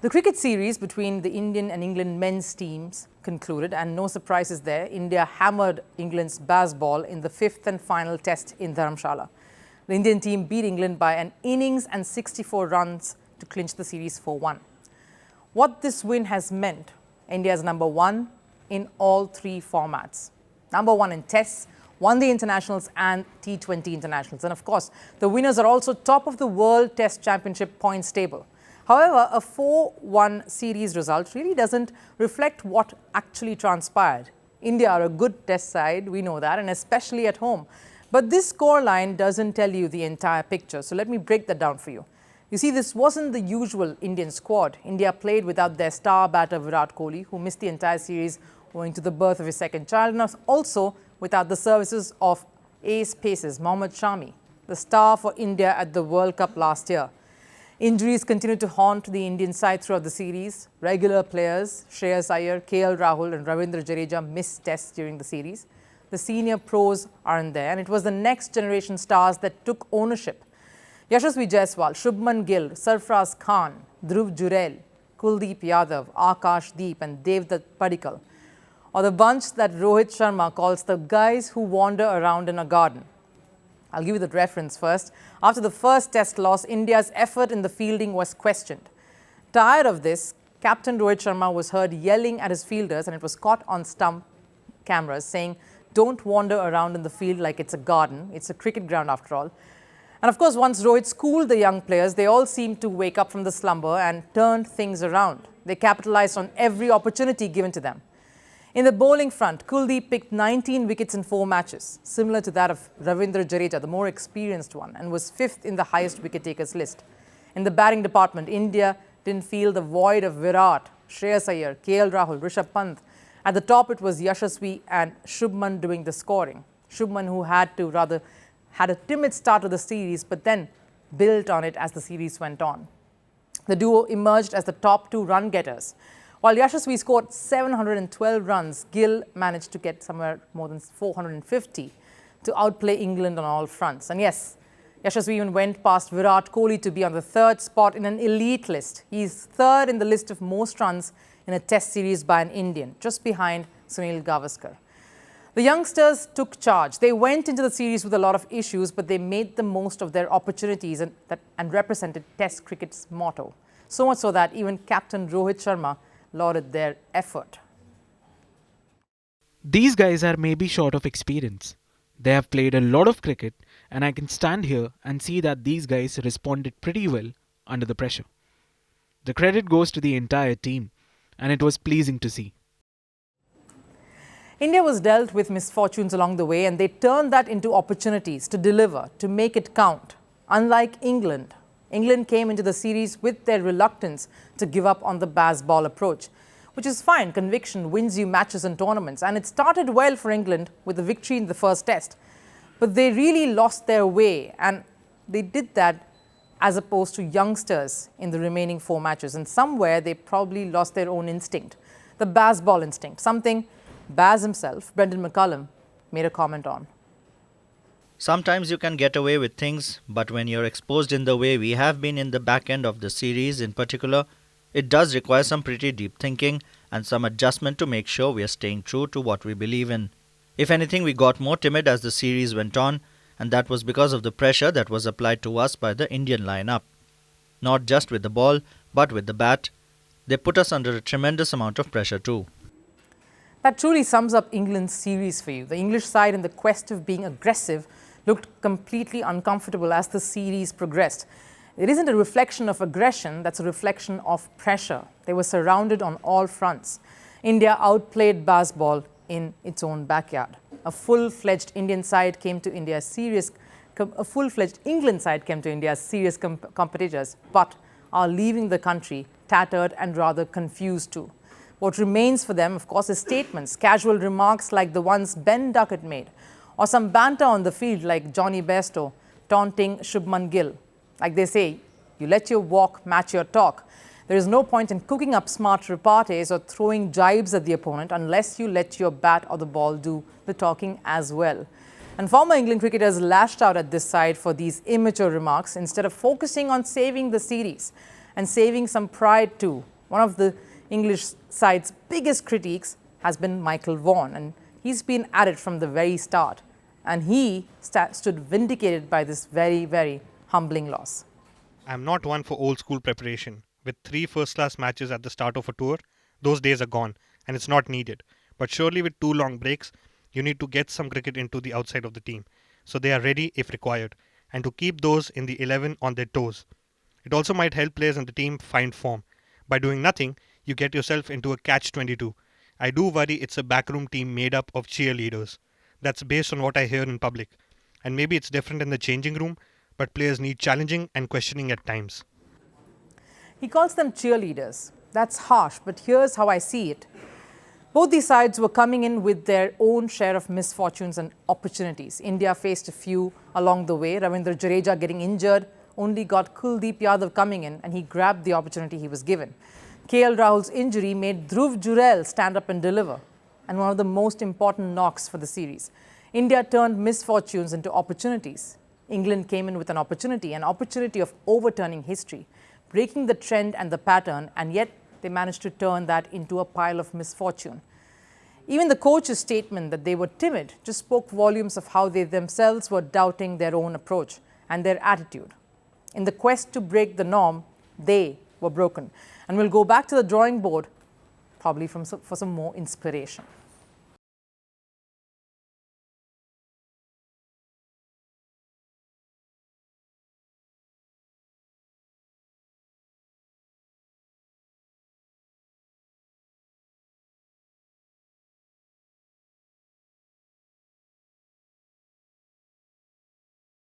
The cricket series between the Indian and England men's teams concluded, and no surprises there. India hammered England's Bazball in the fifth and final test in Dharamshala. The Indian team beat England by an innings and 64 runs to clinch the series 4-1. What this win has meant: India is number one in all three formats. Number one in tests, won the internationals and T20 internationals. And of course, the winners are also top of the World Test Championship points table. However, a 4-1 series result really doesn't reflect what actually transpired. India are a good test side, we know that, and especially at home. But this scoreline doesn't tell you the entire picture. So let me break that down for you. You see, this wasn't the usual Indian squad. India played without their star batter Virat Kohli, who missed the entire series owing to the birth of his second child, and also without the services of ace paces Mohammed Shami, the star for India at the World Cup last year. Injuries continued to haunt the Indian side throughout the series. Regular players Shreyas Iyer, KL Rahul and Ravindra Jadeja missed tests during the series. The senior pros aren't there, and it was the next generation stars that took ownership. Yashasvi Jaiswal, Shubman Gill, Sarfraz Khan, Dhruv Jurel, Kuldeep Yadav, Akash Deep and Devdutt Padikkal, or the bunch that Rohit Sharma calls the guys who wander around in a garden. I'll give you the reference first. After the first test loss, India's effort in the fielding was questioned. Tired of this, Captain Rohit Sharma was heard yelling at his fielders, and it was caught on stump cameras, saying, "Don't wander around in the field like it's a garden. It's a cricket ground after all." And of course, once Rohit schooled the young players, they all seemed to wake up from the slumber and turned things around. They capitalized on every opportunity given to them. In the bowling front, Kuldeep picked 19 wickets in 4 matches, similar to that of Ravindra Jadeja, the more experienced one, and was 5th in the highest wicket-takers list. In the batting department, India didn't feel the void of Virat, Shreyas Iyer, KL Rahul, Rishabh Pant. At the top, it was Yashasvi and Shubman doing the scoring. Shubman, who had a timid start to the series, but then built on it as the series went on. The duo emerged as the top 2 run getters. While Yashasvi scored 712 runs, Gill managed to get somewhere more than 450 to outplay England on all fronts. And yes, Yashasvi even went past Virat Kohli to be on the 3rd spot in an elite list. He's 3rd in the list of most runs in a test series by an Indian, just behind Sunil Gavaskar. The youngsters took charge. They went into the series with a lot of issues, but they made the most of their opportunities and represented Test cricket's motto. So much so that even Captain Rohit Sharma lauded their effort. These guys are maybe short of experience. They have played a lot of cricket, and I can stand here and see that these guys responded pretty well under the pressure. The credit goes to the entire team, and it was pleasing to see. India was dealt with misfortunes along the way, and they turned that into opportunities to deliver, to make it count. Unlike England, England came into the series with their reluctance to give up on the Bazball approach, which is fine. Conviction wins you matches and tournaments, and it started well for England with the victory in the first test. But they really lost their way, and they did that as opposed to youngsters in the remaining 4 matches. And somewhere they probably lost their own instinct, the Bazball instinct, something Baz himself, Brendan McCullum, made a comment on. Sometimes you can get away with things, but when you're exposed in the way we have been in the back end of the series in particular, it does require some pretty deep thinking and some adjustment to make sure we are staying true to what we believe in. If anything, we got more timid as the series went on, and that was because of the pressure that was applied to us by the Indian lineup. Not just with the ball, but with the bat. They put us under a tremendous amount of pressure too. That truly sums up England's series for you. The English side, in the quest of being aggressive, looked completely uncomfortable as the series progressed. It isn't a reflection of aggression, that's a reflection of pressure. They were surrounded on all fronts. India outplayed Bazball in its own backyard. A full-fledged England side came to India as serious competitors, but are leaving the country tattered and rather confused too. What remains for them, of course, is statements, casual remarks like the ones Ben Duckett made, or some banter on the field like Johnny Bairstow taunting Shubman Gill. Like they say, you let your walk match your talk. There is no point in cooking up smart repartees or throwing jibes at the opponent unless you let your bat or the ball do the talking as well. And former England cricketers lashed out at this side for these immature remarks instead of focusing on saving the series and saving some pride too One of the English side's biggest critiques has been Michael Vaughan, and he's been at it from the very start. And he stood vindicated by this very, very humbling loss. I'm not one for old school preparation. With 3 first-class matches at the start of a tour, those days are gone and it's not needed. But surely with 2 long breaks, you need to get some cricket into the outside of the team, so they are ready if required, and to keep those in the 11 on their toes. It also might help players in the team find form. By doing nothing, you get yourself into a catch-22. I do worry it's a backroom team made up of cheerleaders. That's based on what I hear in public. And maybe it's different in the changing room, but players need challenging and questioning at times. He calls them cheerleaders. That's harsh, but here's how I see it. Both these sides were coming in with their own share of misfortunes and opportunities. India faced a few along the way. Ravindra Jadeja getting injured only got Kuldeep Yadav coming in, and he grabbed the opportunity he was given. KL Rahul's injury made Dhruv Jurel stand up and deliver, and one of the most important knocks for the series. India turned misfortunes into opportunities. England came in with an opportunity of overturning history, breaking the trend and the pattern, and yet they managed to turn that into a pile of misfortune. Even the coach's statement that they were timid just spoke volumes of how they themselves were doubting their own approach and their attitude. In the quest to break the norm, they were broken. And we'll go back to the drawing board, probably for some more inspiration.